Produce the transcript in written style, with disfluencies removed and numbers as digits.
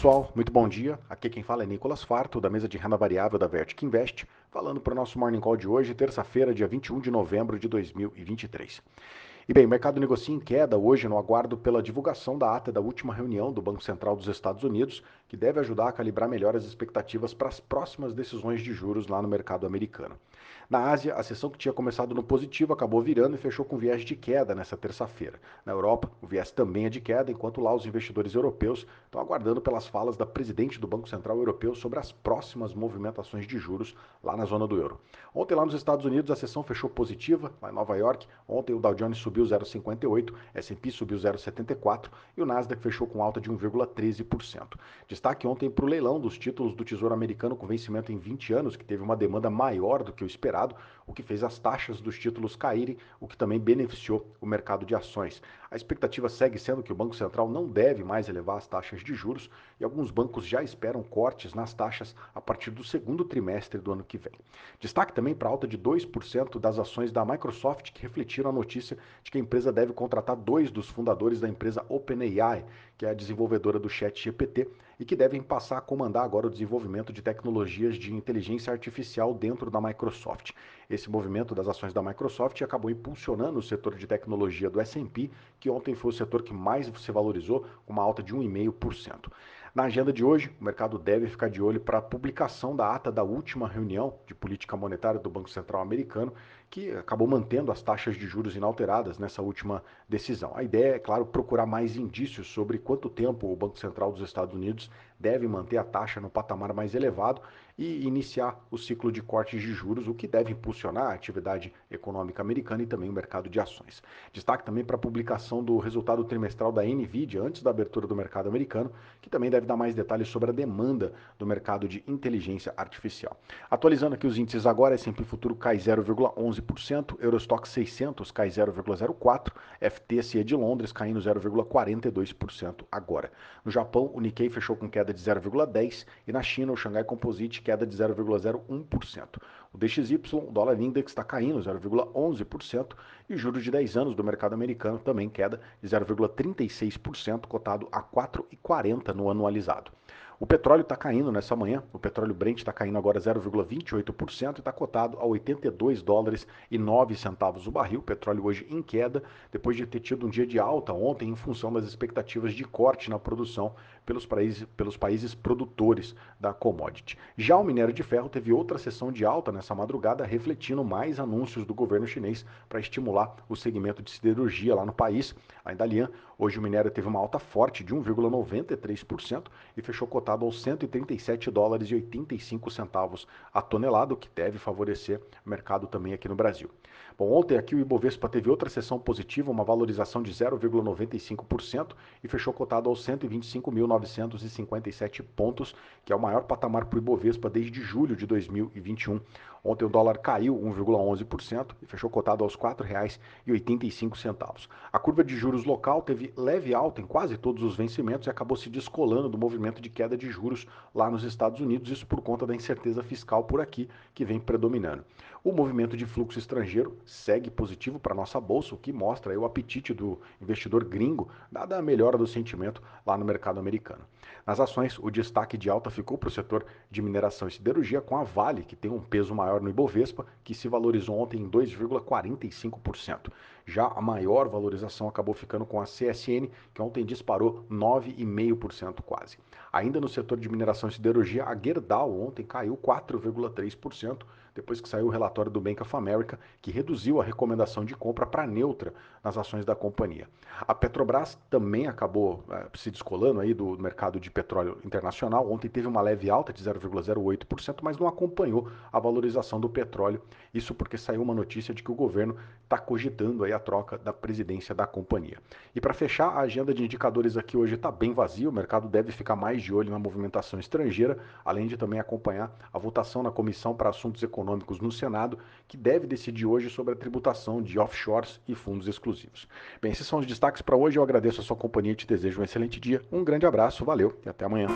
pessoal, muito bom dia. Aqui quem fala é Nicolas Farto, da mesa de renda variável da Vertic Invest, falando para o nosso Morning Call de hoje, terça-feira, dia 21 de novembro de 2023. E bem, o mercado negocia em queda hoje no aguardo pela divulgação da ata da última reunião do Banco Central dos Estados Unidos, que deve ajudar a calibrar melhor as expectativas para as próximas decisões de juros lá no mercado americano. Na Ásia, a sessão que tinha começado no positivo acabou virando e fechou com viés de queda nessa terça-feira. Na Europa, o viés também é de queda, enquanto lá os investidores europeus estão aguardando pelas falas da presidente do Banco Central Europeu sobre as próximas movimentações de juros lá na zona do euro. Ontem lá nos Estados Unidos a sessão fechou positiva, lá em Nova York. Ontem o Dow Jones subiu 0,58, S&P subiu 0,74 e o Nasdaq fechou com alta de 1,13%. Destaque ontem para o leilão dos títulos do Tesouro Americano com vencimento em 20 anos, que teve uma demanda maior do que o esperado, o que fez as taxas dos títulos caírem, o que também beneficiou o mercado de ações. A expectativa segue sendo que o Banco Central não deve mais elevar as taxas de juros e alguns bancos já esperam cortes nas taxas a partir do segundo trimestre do ano que vem. Destaque também para a alta de 2% das ações da Microsoft, que refletiram a notícia de que a empresa deve contratar dois dos fundadores da empresa OpenAI, que é a desenvolvedora do ChatGPT, e que devem passar a comandar agora o desenvolvimento de tecnologias de inteligência artificial dentro da Microsoft. Esse movimento das ações da Microsoft acabou impulsionando o setor de tecnologia do S&P, que ontem foi o setor que mais se valorizou, com uma alta de 1,5%. Na agenda de hoje, o mercado deve ficar de olho para a publicação da ata da última reunião de política monetária do Banco Central americano, que acabou mantendo as taxas de juros inalteradas nessa última decisão. A ideia é, claro, procurar mais indícios sobre quanto tempo o Banco Central dos Estados Unidos deve manter a taxa no patamar mais elevado e iniciar o ciclo de cortes de juros, o que deve impulsionar a atividade econômica americana e também o mercado de ações. Destaque também para a publicação do resultado trimestral da Nvidia antes da abertura do mercado americano, que também deve dar mais detalhes sobre a demanda do mercado de inteligência artificial. Atualizando aqui os índices agora, S&P Futuro cai 0,11%, Eurostock 600 cai 0,04%, FTSE de Londres caindo 0,42% agora. No Japão, o Nikkei fechou com queda de 0,10% e na China, o Xangai Composite queda de 0,01%. O DXY, o dólar index, está caindo 0,11% e os juros de 10 anos do mercado americano também queda de 0,36%, cotado a 4,40 no anualizado. O petróleo está caindo nessa manhã, o petróleo Brent está caindo agora 0,28% e está cotado a 82 dólares e 9 centavos o barril. O petróleo hoje em queda, depois de ter tido um dia de alta ontem em função das expectativas de corte na produção pelos países produtores da commodity. Já o minério de ferro teve outra sessão de alta nessa madrugada, refletindo mais anúncios do governo chinês para estimular o segmento de siderurgia lá no país. A Dalian, hoje o minério teve uma alta forte de 1,93% e fechou cotado aos 137 dólares e 85 centavos a tonelada, o que deve favorecer o mercado também aqui no Brasil. Bom, ontem aqui o Ibovespa teve outra sessão positiva, uma valorização de 0,95% e fechou cotado aos 125.957 pontos, que é o maior patamar para o Ibovespa desde julho de 2021. Ontem o dólar caiu 1,11% e fechou cotado aos R$ 4,85. A curva de juros local teve leve alta em quase todos os vencimentos e acabou se descolando do movimento de queda de juros lá nos Estados Unidos, isso por conta da incerteza fiscal por aqui que vem predominando. O movimento de fluxo estrangeiro segue positivo para a nossa bolsa, o que mostra aí o apetite do investidor gringo, dada a melhora do sentimento lá no mercado americano. Nas ações, o destaque de alta ficou para o setor de mineração e siderurgia, com a Vale, que tem um peso maior no Ibovespa, que se valorizou ontem em 2,45%. Já a maior valorização acabou ficando com a CSN, que ontem disparou 9,5% quase. Ainda no setor de mineração e siderurgia, a Gerdau ontem caiu 4,3%, depois que saiu o relatório do Bank of America, que reduziu a recomendação de compra para neutra nas ações da companhia. A Petrobras também acabou se descolando aí do mercado de petróleo internacional. Ontem teve uma leve alta de 0,08%, mas não acompanhou a valorização do petróleo. Isso porque saiu uma notícia de que o governo está cogitando aí a troca da presidência da companhia. E para fechar, a agenda de indicadores aqui hoje está bem vazia. O mercado deve ficar mais de olho na movimentação estrangeira, além de também acompanhar a votação na Comissão para Assuntos Econômicos no Senado, que deve decidir hoje sobre a tributação de offshores e fundos exclusivos. Bem, esses são os destaques para hoje. Eu agradeço a sua companhia e te desejo um excelente dia. Um grande abraço, valeu e até amanhã.